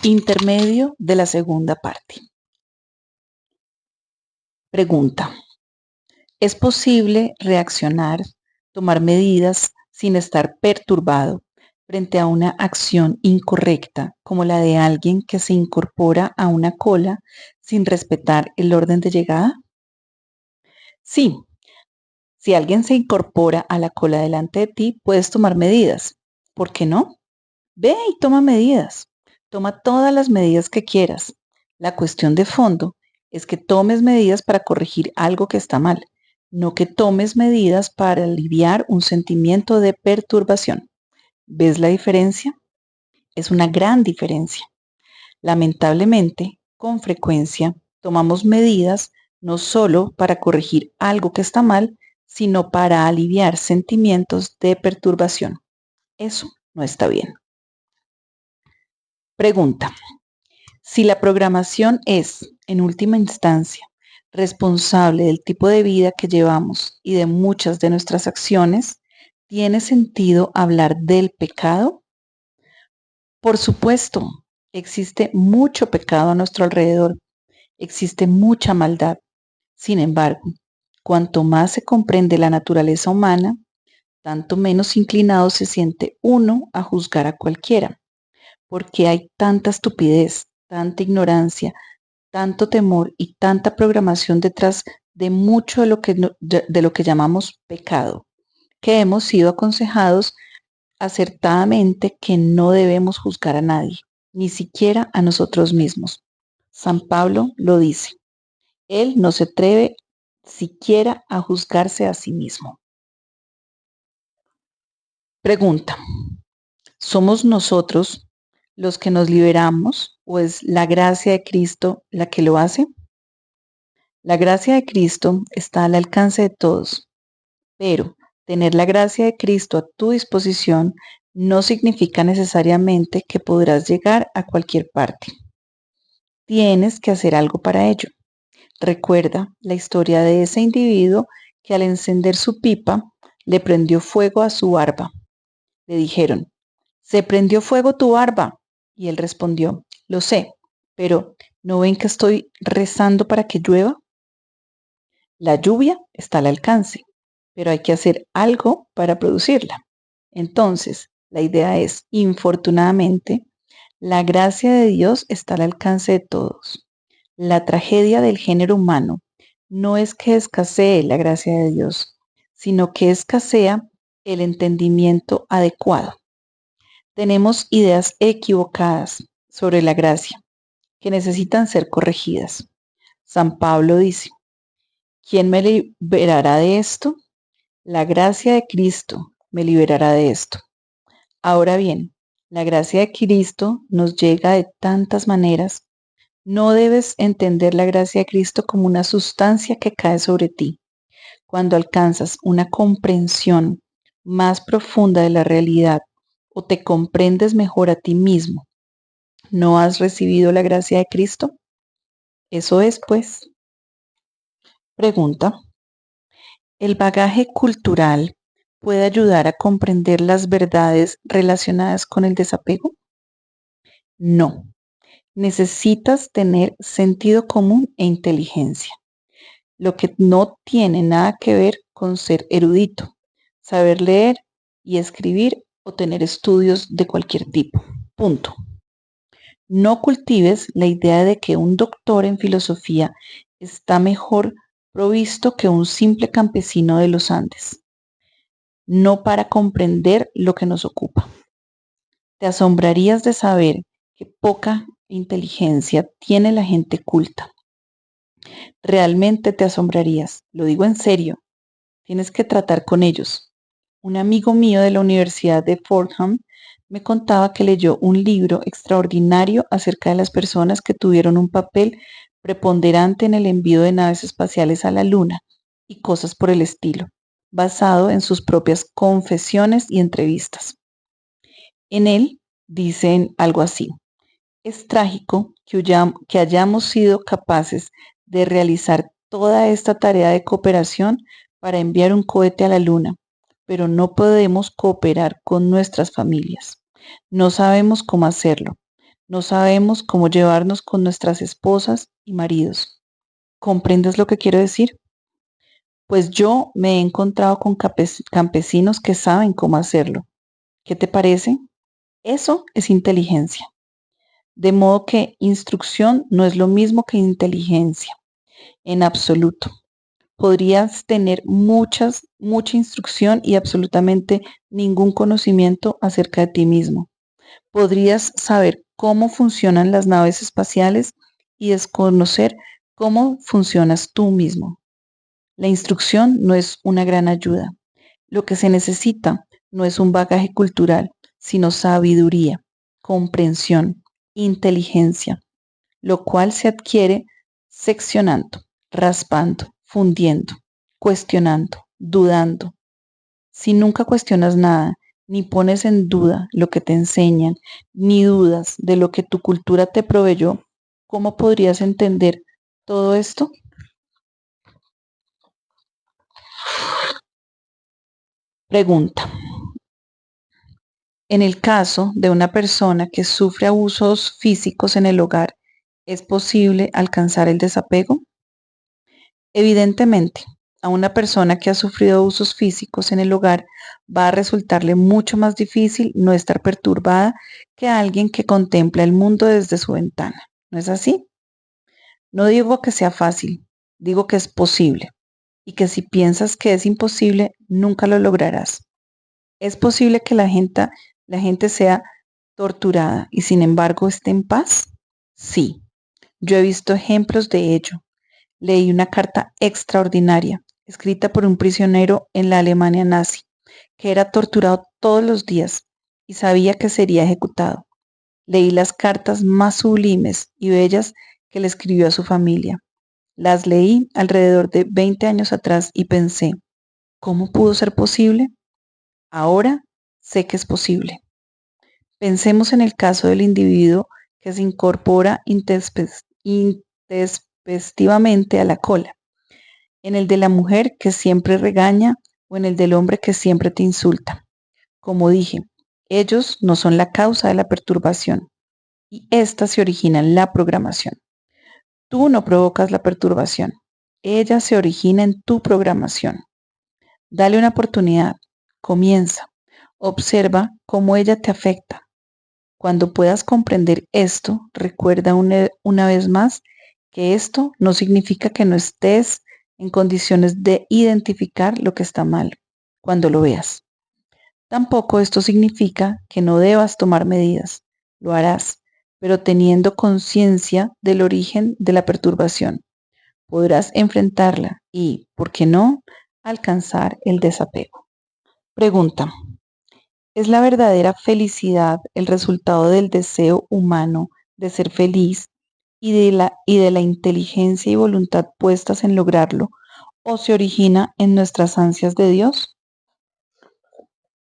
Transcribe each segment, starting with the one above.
Intermedio de la segunda parte. Pregunta: ¿es posible reaccionar, tomar medidas sin estar perturbado frente a una acción incorrecta como la de alguien que se incorpora a una cola sin respetar el orden de llegada? Sí, si alguien se incorpora a la cola delante de ti, puedes tomar medidas. ¿Por qué no? Ve y toma medidas. Toma todas las medidas que quieras. La cuestión de fondo es que tomes medidas para corregir algo que está mal, no que tomes medidas para aliviar un sentimiento de perturbación. ¿Ves la diferencia? Es una gran diferencia. Lamentablemente, con frecuencia, tomamos medidas no solo para corregir algo que está mal, sino para aliviar sentimientos de perturbación. Eso no está bien. Pregunta: si la programación es, en última instancia, responsable del tipo de vida que llevamos y de muchas de nuestras acciones, ¿tiene sentido hablar del pecado? Por supuesto, existe mucho pecado a nuestro alrededor, existe mucha maldad. Sin embargo, cuanto más se comprende la naturaleza humana, tanto menos inclinado se siente uno a juzgar a cualquiera, porque hay tanta estupidez, tanta ignorancia, tanto temor y tanta programación detrás de mucho de lo que llamamos pecado, que hemos sido aconsejados acertadamente que no debemos juzgar a nadie, ni siquiera a nosotros mismos. San Pablo lo dice. Él no se atreve siquiera a juzgarse a sí mismo. Pregunta: ¿somos nosotros los que nos liberamos o es la gracia de Cristo la que lo hace? La gracia de Cristo está al alcance de todos, pero tener la gracia de Cristo a tu disposición no significa necesariamente que podrás llegar a cualquier parte. Tienes que hacer algo para ello. Recuerda la historia de ese individuo que al encender su pipa le prendió fuego a su barba. Le dijeron: «Se prendió fuego tu barba». Y él respondió: «Lo sé, pero ¿no ven que estoy rezando para que llueva?» La lluvia está al alcance, pero hay que hacer algo para producirla. Entonces, la idea es, infortunadamente, la gracia de Dios está al alcance de todos. La tragedia del género humano no es que escasee la gracia de Dios, sino que escasea el entendimiento adecuado. Tenemos ideas equivocadas sobre la gracia que necesitan ser corregidas. San Pablo dice: ¿quién me liberará de esto? La gracia de Cristo me liberará de esto. Ahora bien, la gracia de Cristo nos llega de tantas maneras. No debes entender la gracia de Cristo como una sustancia que cae sobre ti. Cuando alcanzas una comprensión más profunda de la realidad o te comprendes mejor a ti mismo, ¿no has recibido la gracia de Cristo? Eso es, pues. Pregunta: ¿el bagaje cultural puede ayudar a comprender las verdades relacionadas con el desapego? No. Necesitas tener sentido común e inteligencia, lo que no tiene nada que ver con ser erudito, saber leer y escribir o tener estudios de cualquier tipo. Punto. No cultives la idea de que un doctor en filosofía está mejor provisto que un simple campesino de los Andes, no para comprender lo que nos ocupa. Te asombrarías de saber que poca inteligencia tiene la gente culta. Realmente te asombrarías, lo digo en serio. Tienes que tratar con ellos. Un amigo mío de la Universidad de Fordham me contaba que leyó un libro extraordinario acerca de las personas que tuvieron un papel preponderante en el envío de naves espaciales a la Luna y cosas por el estilo, basado en sus propias confesiones y entrevistas. En él dicen algo así: es trágico que hayamos sido capaces de realizar toda esta tarea de cooperación para enviar un cohete a la Luna, pero no podemos cooperar con nuestras familias. No sabemos cómo hacerlo. No sabemos cómo llevarnos con nuestras esposas y maridos. ¿Comprendes lo que quiero decir? Pues yo me he encontrado con campesinos que saben cómo hacerlo. ¿Qué te parece? Eso es inteligencia. De modo que instrucción no es lo mismo que inteligencia, en absoluto. Podrías tener mucha instrucción y absolutamente ningún conocimiento acerca de ti mismo. Podrías saber cómo funcionan las naves espaciales y desconocer cómo funcionas tú mismo. La instrucción no es una gran ayuda. Lo que se necesita no es un bagaje cultural, sino sabiduría, comprensión, inteligencia, lo cual se adquiere seccionando, raspando, fundiendo, cuestionando, dudando. Si nunca cuestionas nada, ni pones en duda lo que te enseñan, ni dudas de lo que tu cultura te proveyó, ¿cómo podrías entender todo esto? Pregunta. En el caso de una persona que sufre abusos físicos en el hogar, ¿es posible alcanzar el desapego? Evidentemente, a una persona que ha sufrido abusos físicos en el hogar va a resultarle mucho más difícil no estar perturbada que a alguien que contempla el mundo desde su ventana. ¿No es así? No digo que sea fácil, digo que es posible y que si piensas que es imposible, nunca lo lograrás. ¿Es posible que la gente sea torturada y sin embargo esté en paz? Sí, yo he visto ejemplos de ello. Leí una carta extraordinaria, escrita por un prisionero en la Alemania nazi, que era torturado todos los días y sabía que sería ejecutado. Leí las cartas más sublimes y bellas que le escribió a su familia. Las leí alrededor de 20 años atrás y pensé, ¿cómo pudo ser posible? Ahora sé que es posible. Pensemos en el caso del individuo que se incorpora intempestivamente a la cola, en el de la mujer que siempre regaña o en el del hombre que siempre te insulta. Como dije, ellos no son la causa de la perturbación y esta se origina en la programación. Tú no provocas la perturbación, ella se origina en tu programación. Dale una oportunidad, comienza, observa cómo ella te afecta. Cuando puedas comprender esto, recuerda una vez más que esto no significa que no estés en condiciones de identificar lo que está mal cuando lo veas. Tampoco esto significa que no debas tomar medidas. Lo harás, pero teniendo conciencia del origen de la perturbación. Podrás enfrentarla y, ¿por qué no?, alcanzar el desapego. Pregunta. ¿Es la verdadera felicidad el resultado del deseo humano de ser feliz y de la inteligencia y voluntad puestas en lograrlo, o se origina en nuestras ansias de Dios?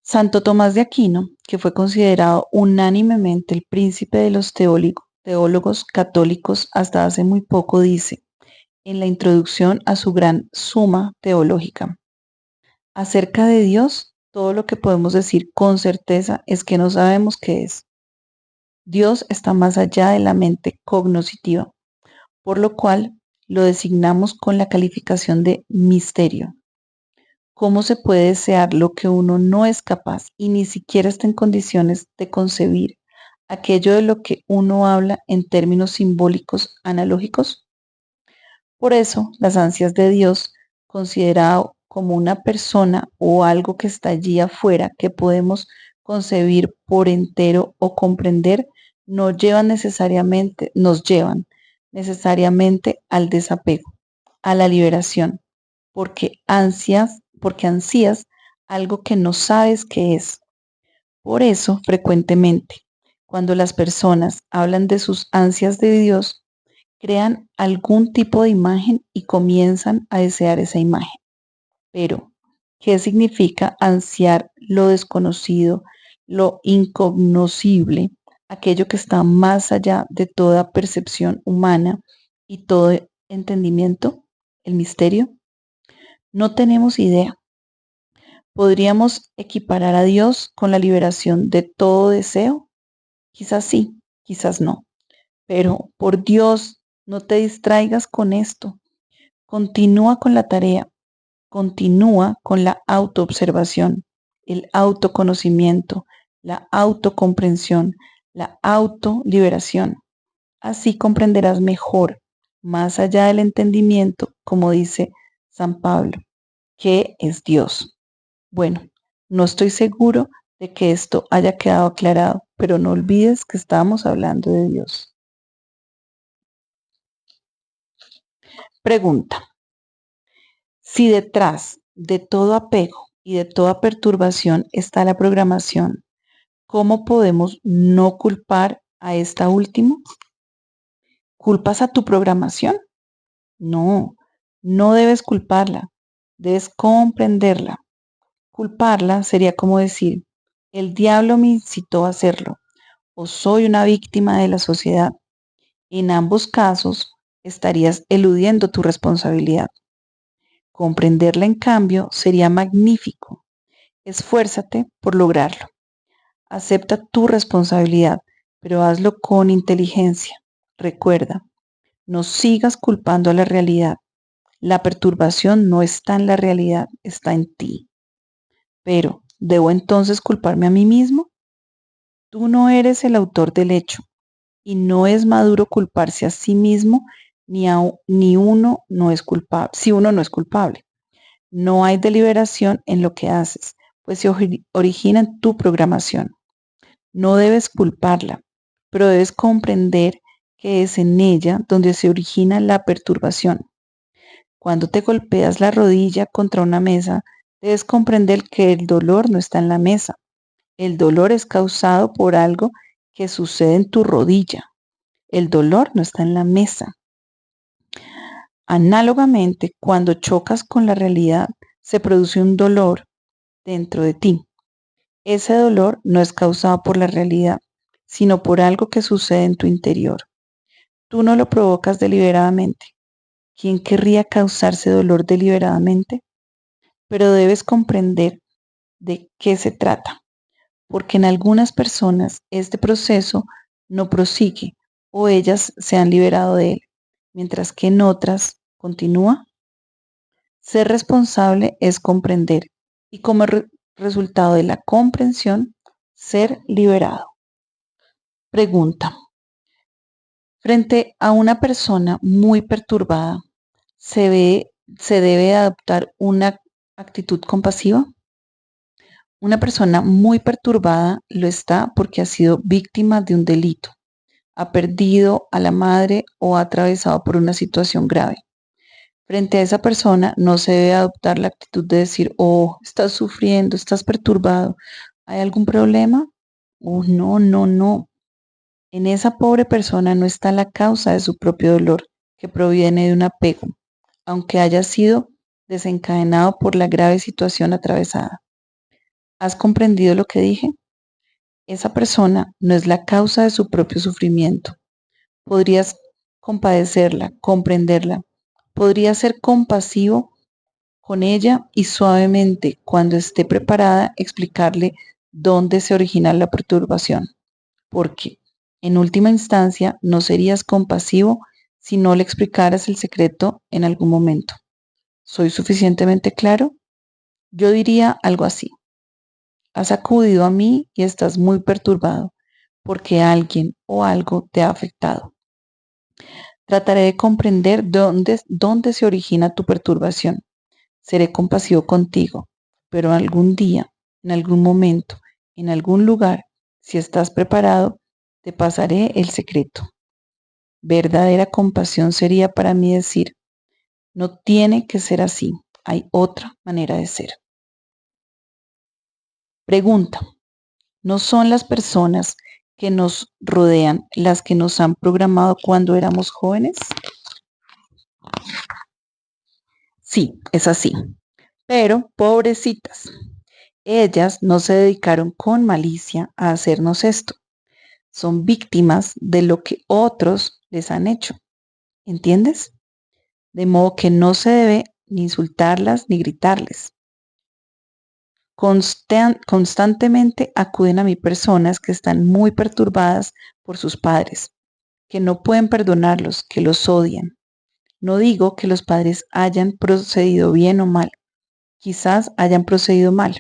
Santo Tomás de Aquino, que fue considerado unánimemente el príncipe de los teólogos católicos hasta hace muy poco, dice, en la introducción a su gran Suma Teológica: acerca de Dios, todo lo que podemos decir con certeza es que no sabemos qué es. Dios está más allá de la mente cognoscitiva, por lo cual lo designamos con la calificación de misterio. ¿Cómo se puede desear lo que uno no es capaz y ni siquiera está en condiciones de concebir aquello de lo que uno habla en términos simbólicos analógicos? Por eso, las ansias de Dios, considerado como una persona o algo que está allí afuera que podemos concebir por entero o comprender, nos llevan necesariamente al desapego, a la liberación, porque ansías algo que no sabes qué es. Por eso, frecuentemente, cuando las personas hablan de sus ansias de Dios, crean algún tipo de imagen y comienzan a desear esa imagen. Pero, ¿qué significa ansiar lo desconocido, lo incognoscible, aquello que está más allá de toda percepción humana y todo entendimiento? El misterio. No tenemos idea. ¿Podríamos equiparar a Dios con la liberación de todo deseo? Quizás sí, quizás no, pero por Dios, no te distraigas con esto. Continúa con la tarea, continúa con la autoobservación, el autoconocimiento, la autocomprensión, la autoliberación. Así comprenderás mejor, más allá del entendimiento, como dice San Pablo, que es Dios. Bueno, no estoy seguro de que esto haya quedado aclarado, pero no olvides que estamos hablando de Dios. Pregunta: si detrás de todo apego y de toda perturbación está la programación, ¿cómo podemos no culpar a esta última? ¿Culpas a tu programación? No, no debes culparla, debes comprenderla. Culparla sería como decir, el diablo me incitó a hacerlo o soy una víctima de la sociedad. En ambos casos estarías eludiendo tu responsabilidad. Comprenderla, en cambio, sería magnífico. Esfuérzate por lograrlo. Acepta tu responsabilidad, pero hazlo con inteligencia. Recuerda, no sigas culpando a la realidad. La perturbación no está en la realidad, está en ti. Pero, ¿debo entonces culparme a mí mismo? Tú no eres el autor del hecho y no es maduro culparse a sí mismo ni uno no es culpable, si uno no es culpable. No hay deliberación en lo que haces, pues se origina en tu programación. No debes culparla, pero debes comprender que es en ella donde se origina la perturbación. Cuando te golpeas la rodilla contra una mesa, debes comprender que el dolor no está en la mesa. El dolor es causado por algo que sucede en tu rodilla. El dolor no está en la mesa. Análogamente, cuando chocas con la realidad, se produce un dolor dentro de ti. Ese dolor no es causado por la realidad, sino por algo que sucede en tu interior. Tú no lo provocas deliberadamente. ¿Quién querría causarse dolor deliberadamente? Pero debes comprender de qué se trata, porque en algunas personas este proceso no prosigue o ellas se han liberado de él, mientras que en otras continúa. Ser responsable es comprender y como resultado de la comprensión, ser liberado. Pregunta: frente a una persona muy perturbada, ¿se debe adoptar una actitud compasiva? Una persona muy perturbada lo está porque ha sido víctima de un delito, ha perdido a la madre o ha atravesado por una situación grave. Frente a esa persona no se debe adoptar la actitud de decir, oh, estás sufriendo, estás perturbado, ¿hay algún problema? Oh, no, no, no. En esa pobre persona no está la causa de su propio dolor, que proviene de un apego, aunque haya sido desencadenado por la grave situación atravesada. ¿Has comprendido lo que dije? Esa persona no es la causa de su propio sufrimiento. Podrías compadecerla, comprenderla. Podrías ser compasivo con ella y suavemente, cuando esté preparada, explicarle dónde se origina la perturbación. Porque, en última instancia, no serías compasivo si no le explicaras el secreto en algún momento. ¿Soy suficientemente claro? Yo diría algo así. Has acudido a mí y estás muy perturbado porque alguien o algo te ha afectado. Trataré de comprender dónde se origina tu perturbación. Seré compasivo contigo, pero algún día, en algún momento, en algún lugar, si estás preparado, te pasaré el secreto. Verdadera compasión sería para mí decir, no tiene que ser así, hay otra manera de ser. Pregunta: ¿no son las personas que nos rodean las que nos han programado cuando éramos jóvenes? Sí, es así. Pero, pobrecitas, ellas no se dedicaron con malicia a hacernos esto. Son víctimas de lo que otros les han hecho. ¿Entiendes? De modo que no se debe ni insultarlas ni gritarles. Constantemente acuden a mí personas que están muy perturbadas por sus padres, que no pueden perdonarlos, que los odian. No digo que los padres hayan procedido bien o mal, quizás hayan procedido mal,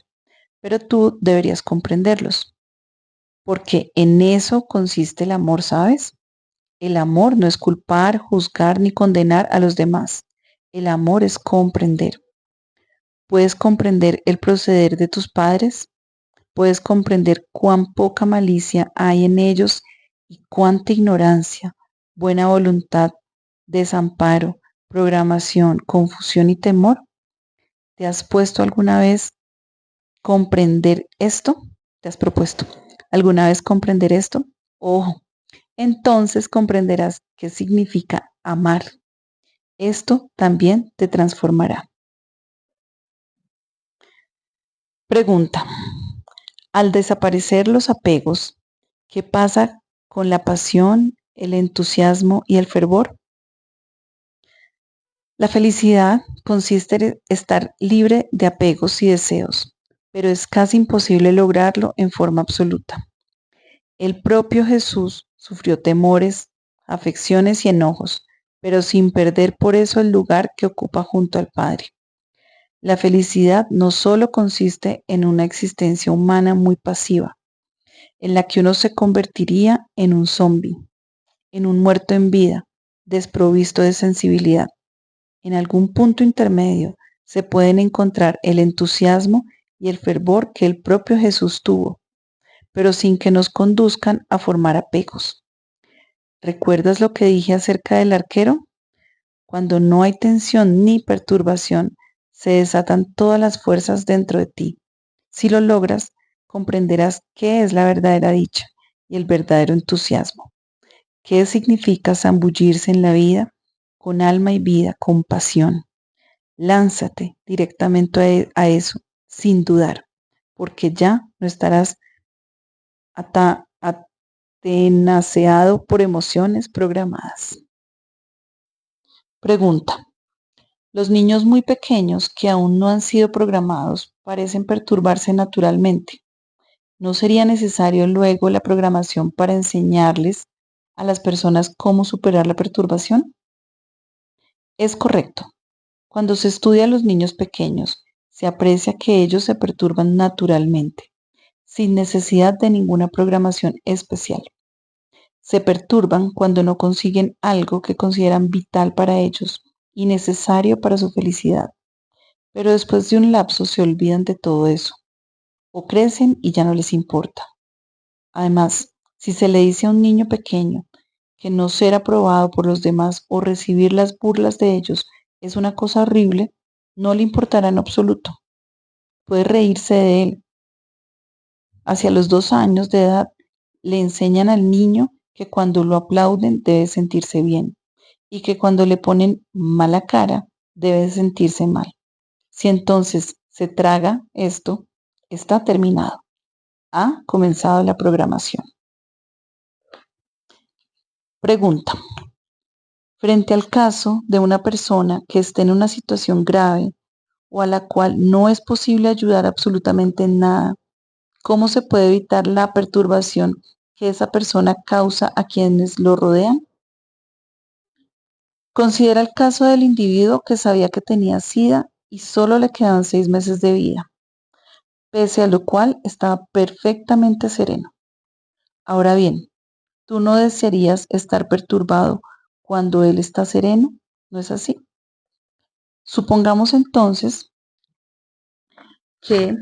pero tú deberías comprenderlos, porque en eso consiste el amor, ¿sabes? El amor no es culpar, juzgar ni condenar a los demás. El amor es comprender. ¿Puedes comprender el proceder de tus padres? ¿Puedes comprender cuán poca malicia hay en ellos y cuánta ignorancia, buena voluntad, desamparo, programación, confusión y temor? ¿Te has puesto alguna vez comprender esto? ¿Te has propuesto alguna vez comprender esto? Ojo, entonces comprenderás qué significa amar. Esto también te transformará. Pregunta. Al desaparecer los apegos, ¿qué pasa con la pasión, el entusiasmo y el fervor? La felicidad consiste en estar libre de apegos y deseos, pero es casi imposible lograrlo en forma absoluta. El propio Jesús sufrió temores, afecciones y enojos, pero sin perder por eso el lugar que ocupa junto al Padre. La felicidad no solo consiste en una existencia humana muy pasiva, en la que uno se convertiría en un zombi, en un muerto en vida, desprovisto de sensibilidad. En algún punto intermedio se pueden encontrar el entusiasmo y el fervor que el propio Jesús tuvo, pero sin que nos conduzcan a formar apegos. ¿Recuerdas lo que dije acerca del arquero? Cuando no hay tensión ni perturbación, se desatan todas las fuerzas dentro de ti. Si lo logras, comprenderás qué es la verdadera dicha y el verdadero entusiasmo. ¿Qué significa zambullirse en la vida con alma y vida, con pasión? Lánzate directamente a eso, sin dudar, porque ya no estarás atenaceado por emociones programadas. Pregunta. Los niños muy pequeños que aún no han sido programados parecen perturbarse naturalmente. ¿No sería necesario luego la programación para enseñarles a las personas cómo superar la perturbación? Es correcto. Cuando se estudia a los niños pequeños, se aprecia que ellos se perturban naturalmente, sin necesidad de ninguna programación especial. Se perturban cuando no consiguen algo que consideran vital para ellos y necesario para su felicidad, pero después de un lapso se olvidan de todo eso, o crecen y ya no les importa. Además, si se le dice a un niño pequeño que no ser aprobado por los demás o recibir las burlas de ellos es una cosa horrible, no le importará en absoluto. Puede reírse de él. Hacia los 2 años de edad le enseñan al niño que cuando lo aplauden debe sentirse bien y que cuando le ponen mala cara debe sentirse mal. Si entonces se traga esto, está terminado. Ha comenzado la programación. Pregunta. Frente al caso de una persona que esté en una situación grave o a la cual no es posible ayudar absolutamente en nada, ¿cómo se puede evitar la perturbación que esa persona causa a quienes lo rodean? Considera el caso del individuo que sabía que tenía SIDA y solo le quedaban 6 meses de vida, pese a lo cual estaba perfectamente sereno. Ahora bien, ¿tú no desearías estar perturbado cuando él está sereno? ¿No es así? Supongamos entonces que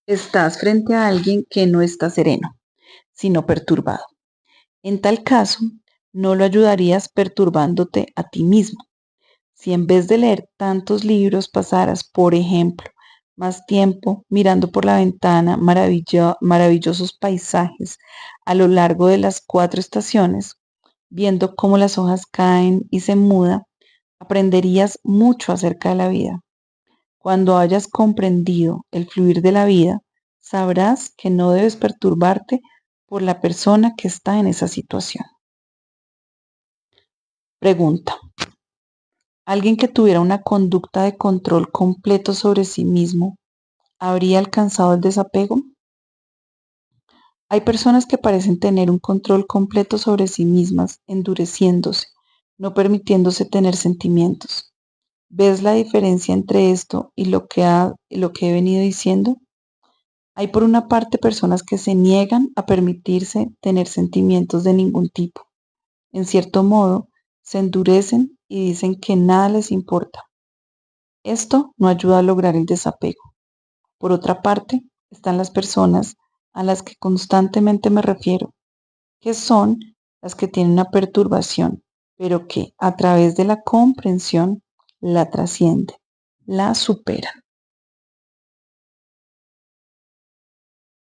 estás frente a alguien que no está sereno, sino perturbado. En tal caso, no lo ayudarías perturbándote a ti mismo. Si en vez de leer tantos libros pasaras, por ejemplo, más tiempo mirando por la ventana maravillosos paisajes a lo largo de las 4 estaciones, viendo cómo las hojas caen y se mudan, aprenderías mucho acerca de la vida. Cuando hayas comprendido el fluir de la vida, sabrás que no debes perturbarte por la persona que está en esa situación. Pregunta. Alguien que tuviera una conducta de control completo sobre sí mismo, ¿habría alcanzado el desapego? Hay personas que parecen tener un control completo sobre sí mismas, endureciéndose, no permitiéndose tener sentimientos. ¿Ves la diferencia entre esto y lo que he venido diciendo? Hay por una parte personas que se niegan a permitirse tener sentimientos de ningún tipo. En cierto modo, se endurecen y dicen que nada les importa. Esto no ayuda a lograr el desapego. Por otra parte, están las personas a las que constantemente me refiero, que son las que tienen una perturbación, pero que a través de la comprensión la trascienden, la superan.